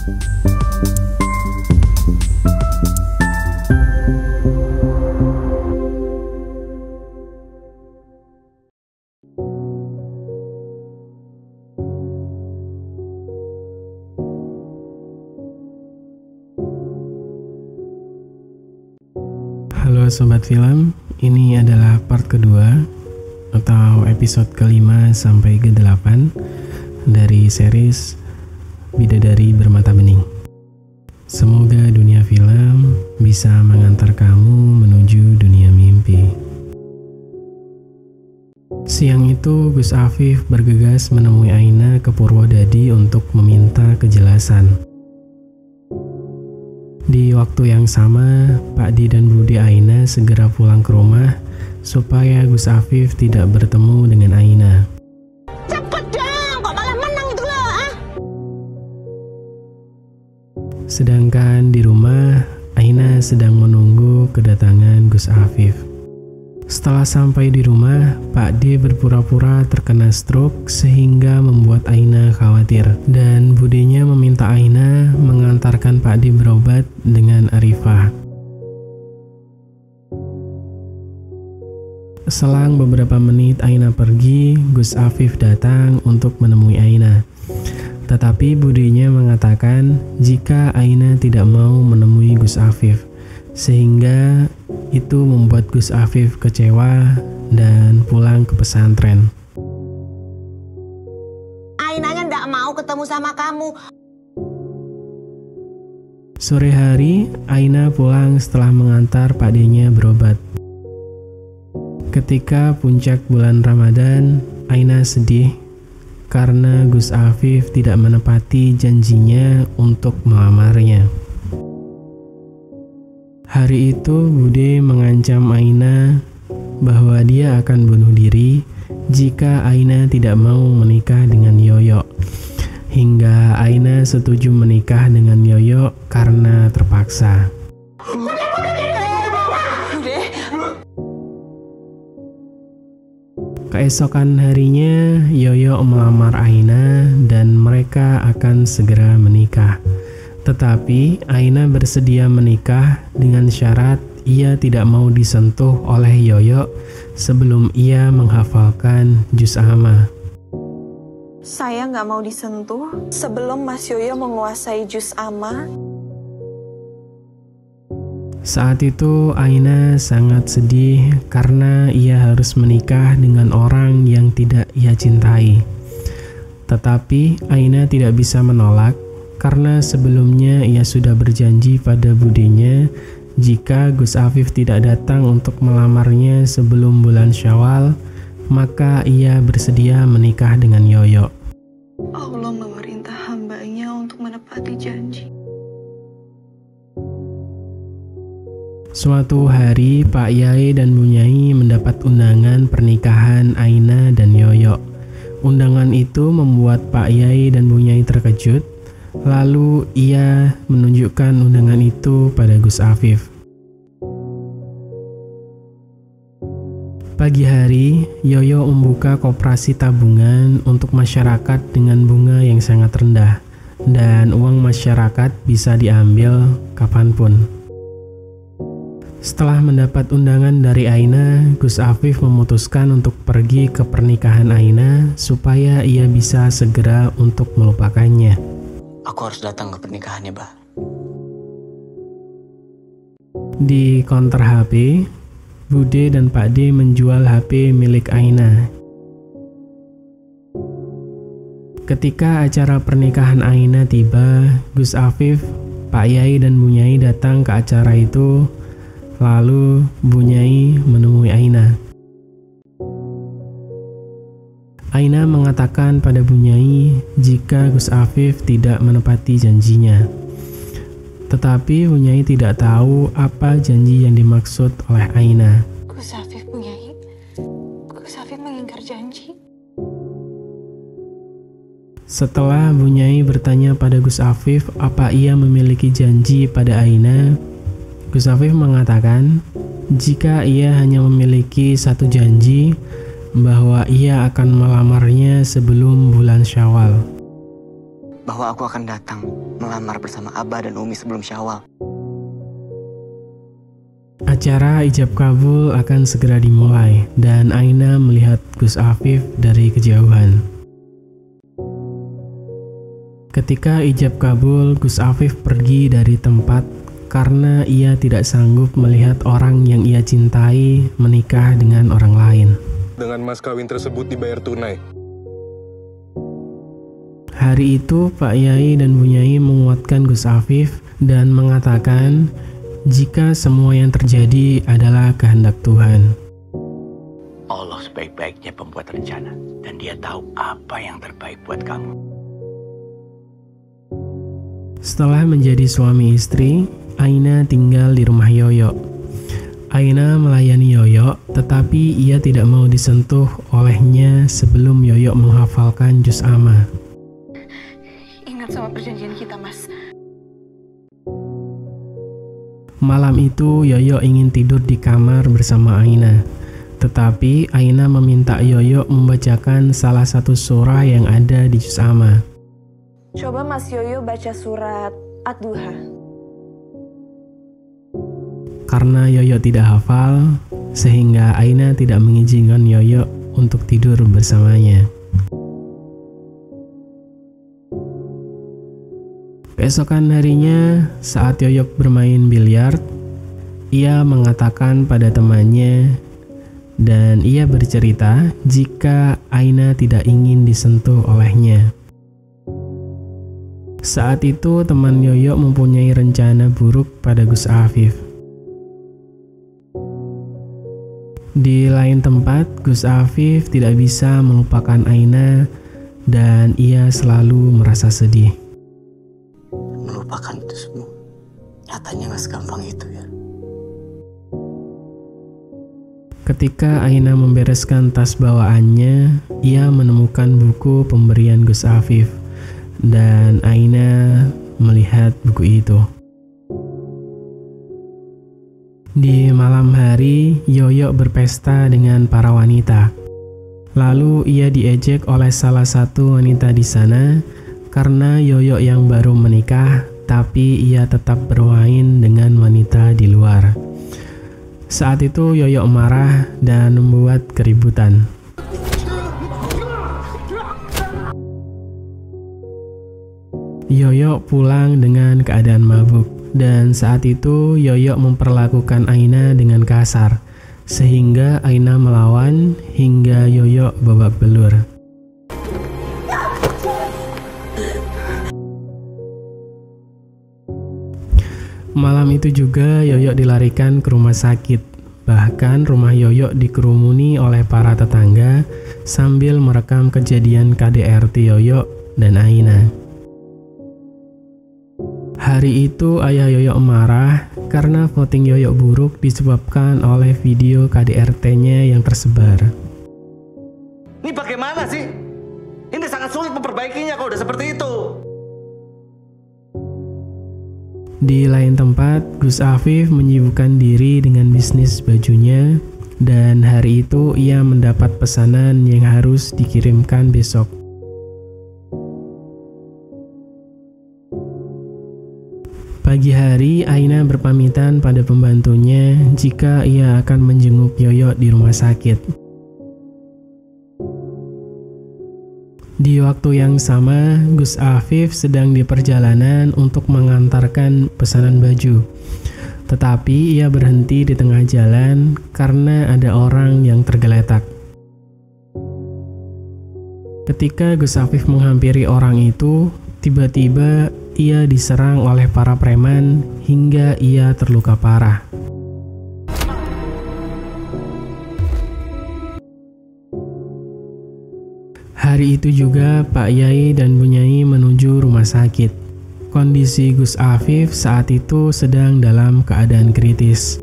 Halo Sobat Film, ini adalah part kedua atau episode ke-5 sampai ke-8 dari series Bidadari Bermata Bening. Semoga dunia film bisa mengantar kamu menuju dunia mimpi. Siang itu Gus Afif bergegas menemui Aina ke Purwodadi untuk meminta kejelasan. Di waktu yang sama, Pak Di dan Budi Aina segera pulang ke rumah supaya Gus Afif tidak bertemu dengan Aina. Cepet dong, kok malah menang itu loh, ah? Sedangkan di rumah, Aina sedang menunggu kedatangan Gus Afif. Setelah sampai di rumah, Pak D berpura-pura terkena stroke sehingga membuat Aina khawatir. Dan budinya meminta Aina mengantarkan Pak D berobat dengan Arifah. Selang beberapa menit Aina pergi, Gus Afif datang untuk menemui Aina. Tetapi budinya mengatakan jika Aina tidak mau menemui Gus Afif, sehingga itu membuat Gus Afif kecewa dan pulang ke pesantren. Ainanya ndak mau ketemu sama kamu. Sore hari, Aina pulang setelah mengantar Pak D-nya berobat. Ketika puncak bulan Ramadan, Aina sedih karena Gus Afif tidak menepati janjinya untuk melamarnya. Hari itu Bude mengancam Aina bahwa dia akan bunuh diri jika Aina tidak mau menikah dengan Yoyo. Hingga Aina setuju menikah dengan Yoyo karena terpaksa. Keesokan harinya Yoyo melamar Aina dan mereka akan segera menikah. Tetapi Aina bersedia menikah dengan syarat ia tidak mau disentuh oleh Yoyo sebelum ia menghafalkan juz amma. Saya nggak mau disentuh sebelum Mas Yoyo menguasai juz amma. Saat itu Aina sangat sedih karena ia harus menikah dengan orang yang tidak ia cintai. Tetapi Aina tidak bisa menolak karena sebelumnya ia sudah berjanji pada budenya jika Gus Afif tidak datang untuk melamarnya sebelum bulan Syawal, maka ia bersedia menikah dengan Yoyo. Allah memerintah hambanya untuk menepati janji. Suatu hari Pak Yai dan Bu Nyai mendapat undangan pernikahan Aina dan Yoyo. Undangan itu membuat Pak Yai dan Bu Nyai terkejut. Lalu ia menunjukkan undangan itu pada Gus Afif. Pagi hari, Yoyo membuka koperasi tabungan untuk masyarakat dengan bunga yang sangat rendah, dan uang masyarakat bisa diambil kapanpun. Setelah mendapat undangan dari Aina, Gus Afif memutuskan untuk pergi ke pernikahan Aina supaya ia bisa segera untuk melupakannya. Aku harus datang ke pernikahannya, Bah. Di counter HP, Bude dan Pak D menjual HP milik Aina. Ketika acara pernikahan Aina tiba, Gus Afif, Pak Yai dan Bu Nyai datang ke acara itu. Lalu Bu Nyai menemui Aina. Aina mengatakan pada Bu Nyai jika Gus Afif tidak menepati janjinya. Tetapi Bu Nyai tidak tahu apa janji yang dimaksud oleh Aina. Gus Afif, Bu Nyai. Gus Afif mengingkar janji. Setelah Bu Nyai bertanya pada Gus Afif apa ia memiliki janji pada Aina, Gus Afif mengatakan jika ia hanya memiliki satu janji, bahwa ia akan melamarnya sebelum bulan Syawal. bahwa aku akan datang melamar bersama Abah dan Umi sebelum Syawal. Acara ijab kabul akan segera dimulai dan Aina melihat Gus Afif dari kejauhan. Ketika ijab kabul, Gus Afif pergi dari tempat karena ia tidak sanggup melihat orang yang ia cintai menikah dengan orang lain. Dengan mas kawin tersebut dibayar tunai. Hari itu Pak Yai dan Bu Nyai menguatkan Gus Afif dan mengatakan jika semua yang terjadi adalah kehendak Tuhan. Allah sebaik-baiknya pembuat rencana dan Dia tahu apa yang terbaik buat kamu. Setelah menjadi suami istri, Aina tinggal di rumah Yoyo. Aina melayani Yoyo, tetapi ia tidak mau disentuh olehnya sebelum Yoyo menghafalkan juz amma. Ingat sama perjanjian kita, Mas. Malam itu Yoyo ingin tidur di kamar bersama Aina. Tetapi Aina meminta Yoyo membacakan salah satu surah yang ada di juz amma. Coba Mas Yoyo baca surat Ad-Duha. Karena Yoyo tidak hafal, sehingga Aina tidak mengizinkan Yoyo untuk tidur bersamanya. Keesokan harinya, saat Yoyo bermain biliar, ia mengatakan pada temannya dan ia bercerita jika Aina tidak ingin disentuh olehnya. Saat itu teman Yoyo mempunyai rencana buruk pada Gus Afif. Di lain tempat, Gus Afif tidak bisa melupakan Aina dan ia selalu merasa sedih. Melupakan itu semua, nyatanya gak segampang itu ya. Ketika Aina membereskan tas bawaannya, ia menemukan buku pemberian Gus Afif dan Aina melihat buku itu. Di malam hari, Yoyo berpesta dengan para wanita. Lalu ia diejek oleh salah satu wanita di sana karena Yoyo yang baru menikah, tapi ia tetap bermain dengan wanita di luar. Saat itu Yoyo marah dan membuat keributan. Yoyo pulang dengan keadaan mabuk, dan saat itu Yoyo memperlakukan Aina dengan kasar, sehingga Aina melawan hingga Yoyo babak belur. Malam itu juga Yoyo dilarikan ke rumah sakit. Bahkan rumah Yoyo dikerumuni oleh para tetangga sambil merekam kejadian KDRT Yoyo dan Aina. Hari itu ayah Yoyo marah karena voting Yoyo buruk disebabkan oleh video KDRT-nya yang tersebar. Ini bagaimana sih? Ini sangat sulit memperbaikinya kalau udah seperti itu. Di lain tempat, Gus Afif menyibukkan diri dengan bisnis bajunya dan hari itu ia mendapat pesanan yang harus dikirimkan besok. Pagi hari, Aina berpamitan pada pembantunya jika ia akan menjenguk Yoyo di rumah sakit. Di waktu yang sama, Gus Afif sedang di perjalanan untuk mengantarkan pesanan baju. Tetapi ia berhenti di tengah jalan karena ada orang yang tergeletak. Ketika Gus Afif menghampiri orang itu, tiba-tiba ia diserang oleh para preman hingga ia terluka parah. Hari itu juga Pak Yai dan Bu Nyai menuju rumah sakit. Kondisi Gus Afif saat itu sedang dalam keadaan kritis.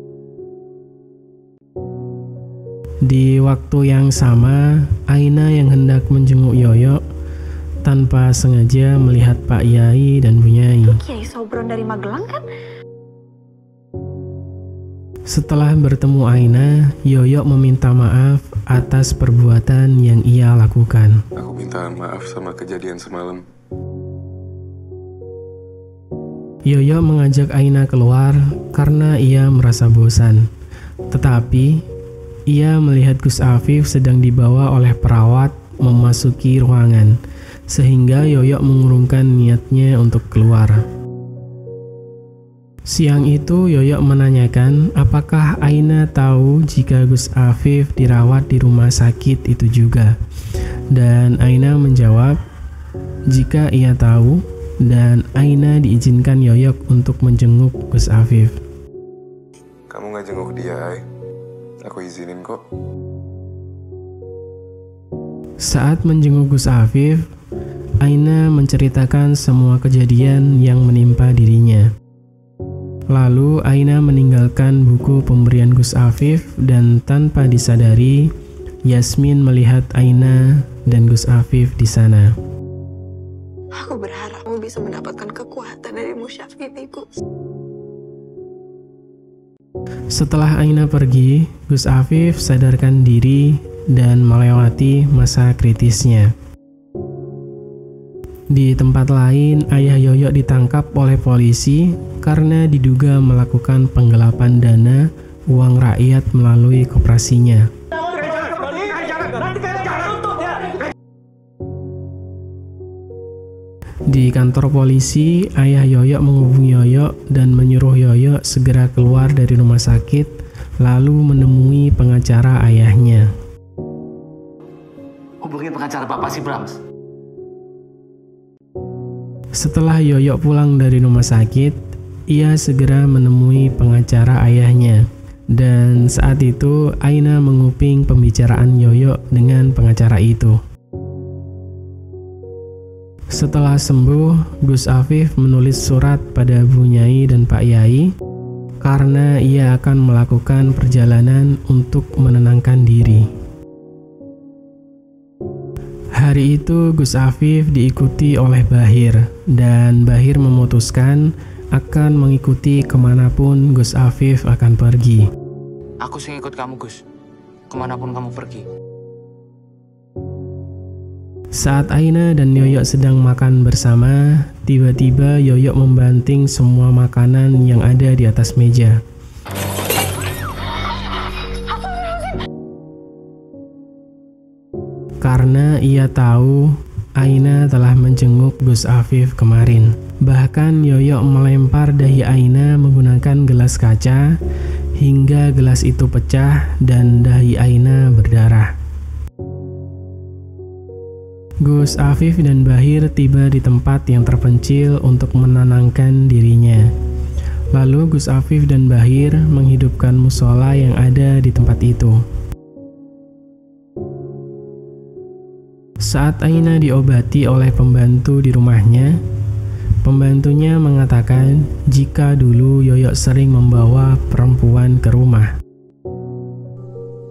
Di waktu yang sama, Aina yang hendak menjenguk Yoyo tanpa sengaja melihat Pak Yai dan Bu Nyai. Kiai Sobron dari Magelang kan? Setelah bertemu Aina, Yoyo meminta maaf atas perbuatan yang ia lakukan. Aku minta maaf sama kejadian semalam. Yoyo mengajak Aina keluar karena ia merasa bosan. Tetapi, ia melihat Gus Afif sedang dibawa oleh perawat memasuki ruangan, sehingga Yoyo mengurungkan niatnya untuk keluar. Siang itu Yoyo menanyakan apakah Aina tahu jika Gus Afif dirawat di rumah sakit itu juga. Dan Aina menjawab jika ia tahu, dan Aina diizinkan Yoyo untuk menjenguk Gus Afif. Kamu nggak jenguk dia, Ai. Aku izinin kok. Saat menjenguk Gus Afif, Aina menceritakan semua kejadian yang menimpa dirinya. Lalu Aina meninggalkan buku pemberian Gus Afif dan tanpa disadari, Yasmin melihat Aina dan Gus Afif di sana. Aku berharap kamu bisa mendapatkan kekuatan dari musyaf ini, Gus. Setelah Aina pergi, Gus Afif sadarkan diri dan melewati masa kritisnya. Di tempat lain, ayah Yoyo ditangkap oleh polisi karena diduga melakukan penggelapan dana uang rakyat melalui koperasinya. Di kantor polisi, ayah Yoyo menghubungi Yoyo dan menyuruh Yoyo segera keluar dari rumah sakit, lalu menemui pengacara ayahnya. Hubungin pengacara Bapak si Brams. Setelah Yoyo pulang dari rumah sakit, ia segera menemui pengacara ayahnya. Dan saat itu, Aina menguping pembicaraan Yoyo dengan pengacara itu. Setelah sembuh, Gus Afif menulis surat pada Bu Nyai dan Pak Yai karena ia akan melakukan perjalanan untuk menenangkan diri. Hari itu Gus Afif diikuti oleh Bahir, dan Bahir memutuskan akan mengikuti kemanapun Gus Afif akan pergi. Aku sing ikut kamu, Gus. Kemanapun kamu pergi. Saat Aina dan Yoyo sedang makan bersama, tiba-tiba Yoyo membanting semua makanan yang ada di atas meja. Karena ia tahu Aina telah menjenguk Gus Afif kemarin. Bahkan Yoyo melempar dahi Aina menggunakan gelas kaca hingga gelas itu pecah dan dahi Aina berdarah. Gus Afif dan Bahir tiba di tempat yang terpencil untuk menenangkan dirinya. Lalu Gus Afif dan Bahir menghidupkan musola yang ada di tempat itu. Saat Aina diobati oleh pembantu di rumahnya, pembantunya mengatakan jika dulu Yoyo sering membawa perempuan ke rumah.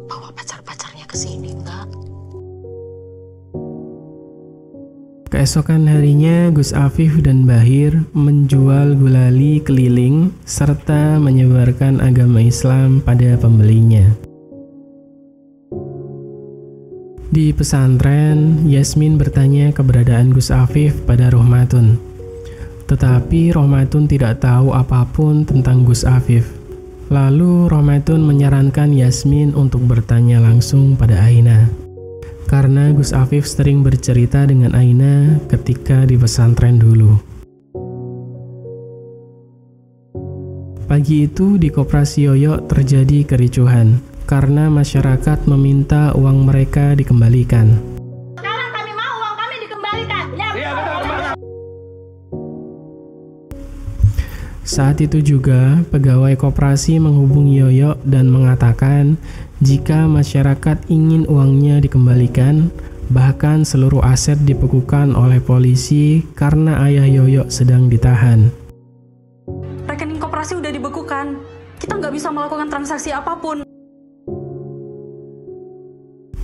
Bawa pacar-pacarnya ke sini enggak? Keesokan harinya, Gus Afif dan Bahir menjual gulali keliling serta menyebarkan agama Islam pada pembelinya. Di pesantren, Yasmin bertanya keberadaan Gus Afif pada Rohmatun. Tetapi Rohmatun tidak tahu apapun tentang Gus Afif. Lalu Rohmatun menyarankan Yasmin untuk bertanya langsung pada Aina. Karena Gus Afif sering bercerita dengan Aina ketika di pesantren dulu. Pagi itu di koperasi Yoyo terjadi kericuhan karena masyarakat meminta uang mereka dikembalikan. Sekarang kami mau uang kami dikembalikan. Ya, betul. Saat itu juga pegawai koperasi menghubungi Yoyo dan mengatakan jika masyarakat ingin uangnya dikembalikan, bahkan seluruh aset dibekukan oleh polisi karena ayah Yoyo sedang ditahan. Rekening koperasi udah dibekukan, kita nggak bisa melakukan transaksi apapun.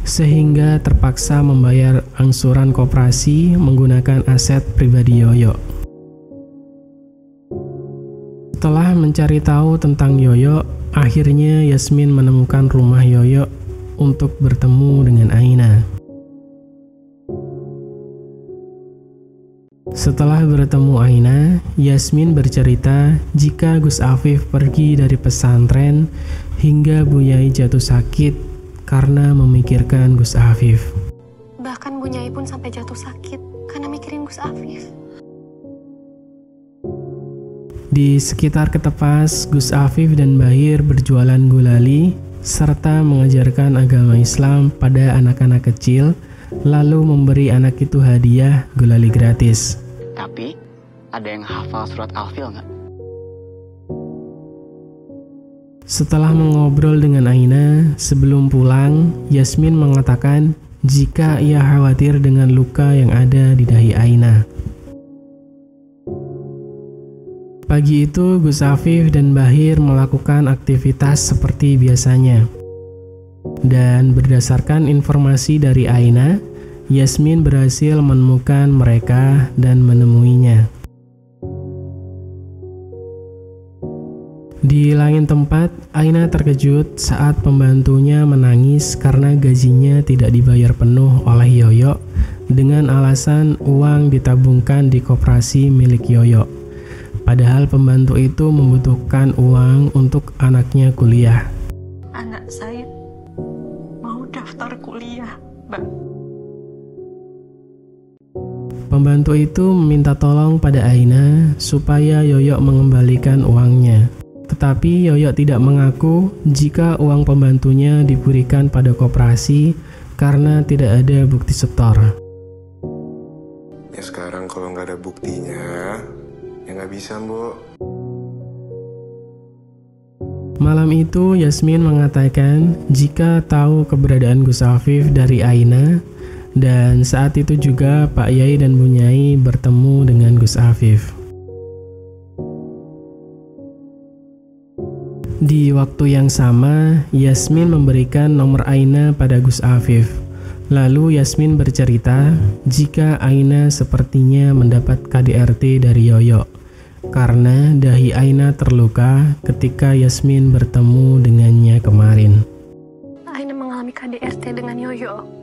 Sehingga terpaksa membayar angsuran koperasi menggunakan aset pribadi Yoyo. Setelah mencari tahu tentang Yoyo, akhirnya Yasmin menemukan rumah Yoyo untuk bertemu dengan Aina. Setelah bertemu Aina, Yasmin bercerita jika Gus Afif pergi dari pesantren hingga Bu Yai jatuh sakit karena memikirkan Gus Afif. Bahkan Bu Nyai pun sampai jatuh sakit karena mikirin Gus Afif. Di sekitar Ketepas, Gus Afif dan Bahir berjualan gulali serta mengajarkan agama Islam pada anak-anak kecil, lalu memberi anak itu hadiah gulali gratis. Tapi, ada yang hafal surat Al-Fil nggak? Setelah mengobrol dengan Aina, sebelum pulang, Yasmin mengatakan jika ia khawatir dengan luka yang ada di dahi Aina. Pagi itu, Gus Afif dan Bahir melakukan aktivitas seperti biasanya. Dan berdasarkan informasi dari Aina, Yasmin berhasil menemukan mereka dan menemuinya. Di lain tempat, Aina terkejut saat pembantunya menangis karena gajinya tidak dibayar penuh oleh Yoyo dengan alasan uang ditabungkan di koperasi milik Yoyo. Padahal pembantu itu membutuhkan uang untuk anaknya kuliah. Anak saya mau daftar kuliah, Mbak. Pembantu itu meminta tolong pada Aina supaya Yoyo mengembalikan uangnya. Tetapi Yoyo tidak mengaku jika uang pembantunya diberikan pada koperasi karena tidak ada bukti setor. Ya sekarang kalau nggak ada buktinya, ya nggak bisa, Mbok. Malam itu Yasmin mengatakan jika tahu keberadaan Gus Afif dari Aina, dan saat itu juga Pak Yai dan Bu Nyai bertemu dengan Gus Afif. Di waktu yang sama, Yasmin memberikan nomor Aina pada Gus Afif. Lalu Yasmin bercerita jika Aina sepertinya mendapat KDRT dari Yoyo karena dahi Aina terluka ketika Yasmin bertemu dengannya kemarin. Aina mengalami KDRT dengan Yoyo.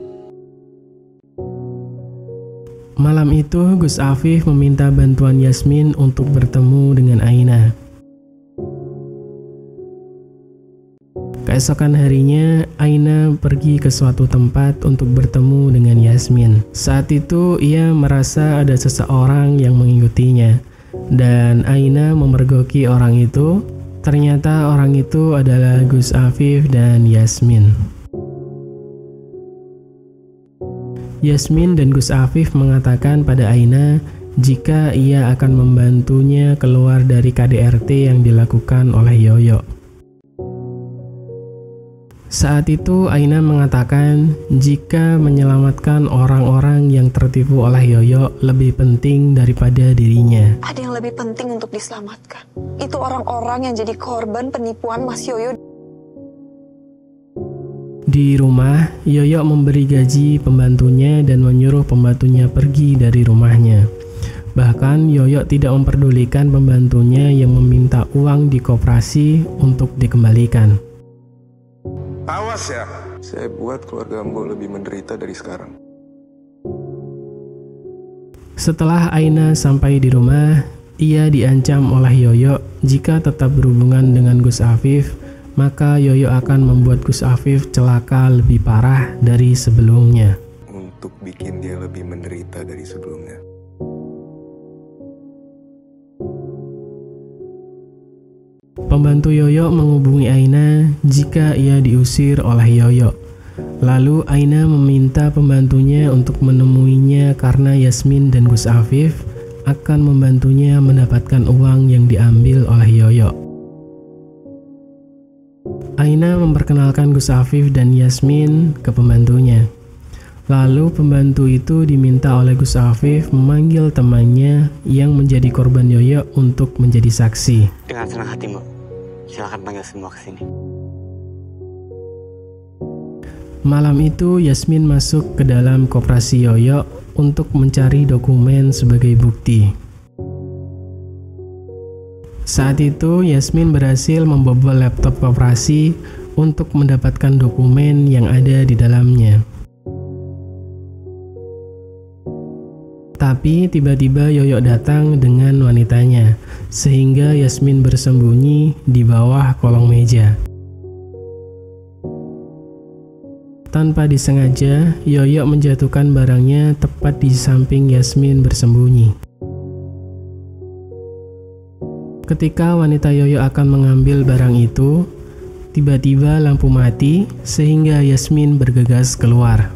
Malam itu, Gus Afif meminta bantuan Yasmin untuk bertemu dengan Aina. Keesokan harinya, Aina pergi ke suatu tempat untuk bertemu dengan Yasmin. Saat itu, ia merasa ada seseorang yang mengikutinya, dan Aina memergoki orang itu. Ternyata orang itu adalah Gus Afif dan Yasmin. Yasmin dan Gus Afif mengatakan pada Aina jika ia akan membantunya keluar dari KDRT yang dilakukan oleh Yoyo. Saat itu Aina mengatakan jika menyelamatkan orang-orang yang tertipu oleh Yoyo lebih penting daripada dirinya. Ada yang lebih penting untuk diselamatkan. Itu orang-orang yang jadi korban penipuan Mas Yoyo. Di rumah, Yoyo memberi gaji pembantunya dan menyuruh pembantunya pergi dari rumahnya. Bahkan Yoyo tidak memperdulikan pembantunya yang meminta uang di koperasi untuk dikembalikan. Awas ya, saya buat keluarga Mbok lebih menderita dari sekarang. Setelah Aina sampai di rumah, ia diancam oleh Yoyo jika tetap berhubungan dengan Gus Afif, maka Yoyo akan membuat Gus Afif celaka lebih parah dari sebelumnya. Untuk bikin dia lebih menderita dari sebelumnya. Pembantu Yoyo menghubungi Aina jika ia diusir oleh Yoyo. Lalu Aina meminta pembantunya untuk menemuinya karena Yasmin dan Gus Afif akan membantunya mendapatkan uang yang diambil oleh Yoyo. Aina memperkenalkan Gus Afif dan Yasmin ke pembantunya. Lalu pembantu itu diminta oleh Gus Afif memanggil temannya yang menjadi korban Yoyo untuk menjadi saksi. Dengan senang hati, Mbok. Silakan panggil semua ke sini. Malam itu Yasmin masuk ke dalam koperasi Yoyo untuk mencari dokumen sebagai bukti. Saat itu Yasmin berhasil membobol laptop koperasi untuk mendapatkan dokumen yang ada di dalamnya. Tapi tiba-tiba Yoyo datang dengan wanitanya, sehingga Yasmin bersembunyi di bawah kolong meja. Tanpa disengaja, Yoyo menjatuhkan barangnya tepat di samping Yasmin bersembunyi. Ketika wanita Yoyo akan mengambil barang itu, tiba-tiba lampu mati sehingga Yasmin bergegas keluar.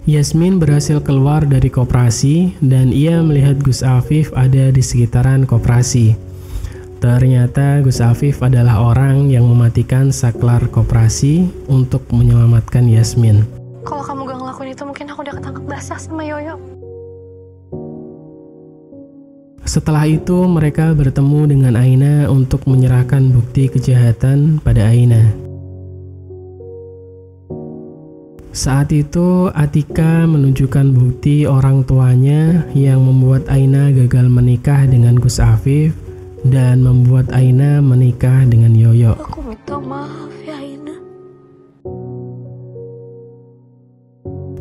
Yasmin berhasil keluar dari koperasi dan ia melihat Gus Afif ada di sekitaran koperasi. Ternyata Gus Afif adalah orang yang mematikan saklar koperasi untuk menyelamatkan Yasmin. Kalau kamu gak ngelakuin itu, mungkin aku udah ketangkep basah sama Yoyo. Setelah itu mereka bertemu dengan Aina untuk menyerahkan bukti kejahatan pada Aina. Saat itu Atika menunjukkan bukti orang tuanya yang membuat Aina gagal menikah dengan Gus Afif dan membuat Aina menikah dengan Yoyo. Aku minta maaf ya Aina.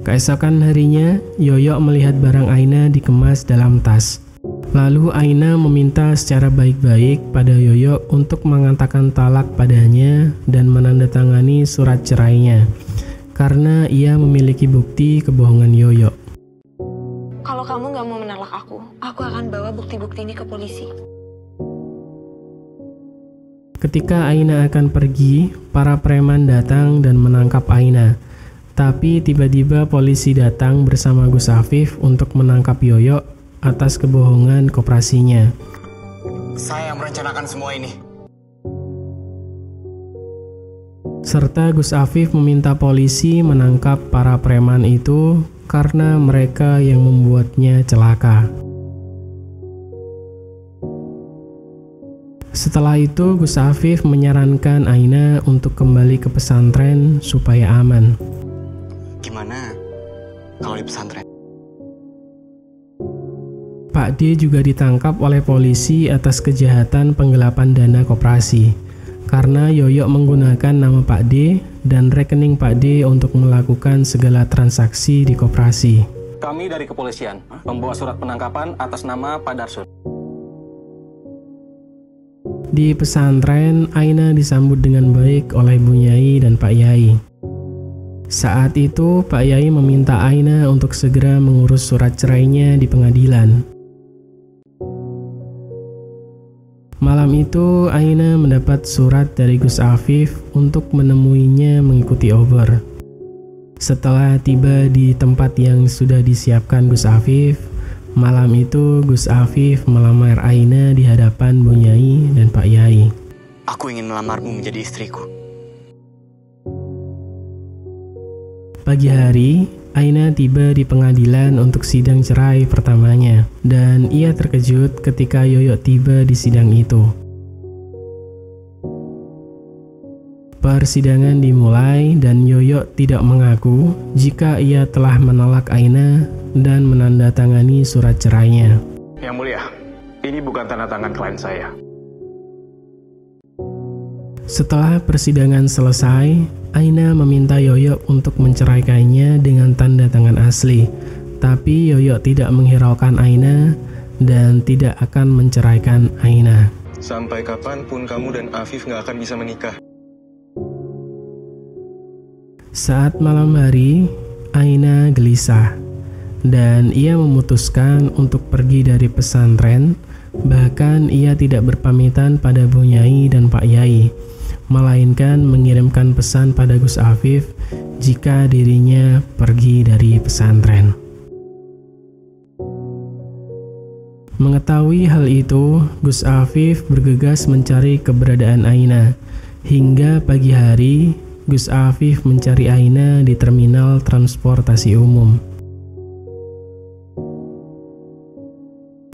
Keesokan harinya, Yoyo melihat barang Aina dikemas dalam tas. Lalu Aina meminta secara baik-baik pada Yoyo untuk mengatakan talak padanya dan menandatangani surat cerainya, karena ia memiliki bukti kebohongan Yoyo. Kalau kamu gak mau menolak aku akan bawa bukti-bukti ini ke polisi. Ketika Aina akan pergi, para preman datang dan menangkap Aina. Tapi tiba-tiba polisi datang bersama Gus Afif untuk menangkap Yoyo atas kebohongan koperasinya. Saya yang merencanakan semua ini. Serta Gus Afif meminta polisi menangkap para preman itu karena mereka yang membuatnya celaka. Setelah itu, Gus Afif menyarankan Aina untuk kembali ke pesantren supaya aman. Gimana kalau di pesantren? Pak D juga ditangkap oleh polisi atas kejahatan penggelapan dana koperasi, karena Yoyo menggunakan nama Pak D dan rekening Pak D untuk melakukan segala transaksi di koperasi. Kami dari kepolisian membawa surat penangkapan atas nama Pak Darsul. Di pesantren, Aina disambut dengan baik oleh Bu Nyai dan Pak Yai. Saat itu, Pak Yai meminta Aina untuk segera mengurus surat cerainya di pengadilan. Malam itu, Aina mendapat surat dari Gus Afif untuk menemuinya mengikuti obor. Setelah tiba di tempat yang sudah disiapkan Gus Afif, malam itu Gus Afif melamar Aina di hadapan Bu Nyai dan Pak Yai. Aku ingin melamarmu menjadi istriku. Pagi hari, Aina tiba di pengadilan untuk sidang cerai pertamanya, dan ia terkejut ketika Yoyo tiba di sidang itu. Persidangan dimulai dan Yoyo tidak mengaku jika ia telah menolak Aina dan menandatangani surat cerainya. Yang mulia, ini bukan tanda tangan klien saya. Setelah persidangan selesai, Aina meminta Yoyo untuk menceraikannya dengan tanda tangan asli. Tapi Yoyo tidak menghiraukan Aina dan tidak akan menceraikan Aina. Sampai kapanpun kamu dan Afif nggak akan bisa menikah. Saat malam hari, Aina gelisah dan ia memutuskan untuk pergi dari pesantren. Bahkan ia tidak berpamitan pada Bu Nyai dan Pak Yai, melainkan mengirimkan pesan pada Gus Afif jika dirinya pergi dari pesantren. Mengetahui hal itu, Gus Afif bergegas mencari keberadaan Aina. Hingga pagi hari, Gus Afif mencari Aina di terminal transportasi umum.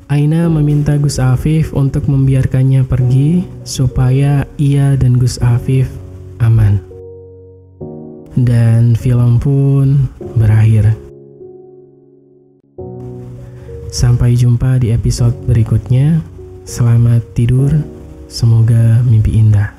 Aina meminta Gus Afif untuk membiarkannya pergi supaya ia dan Gus Afif aman. Dan film pun berakhir. Sampai jumpa di episode berikutnya. Selamat tidur, semoga mimpi indah.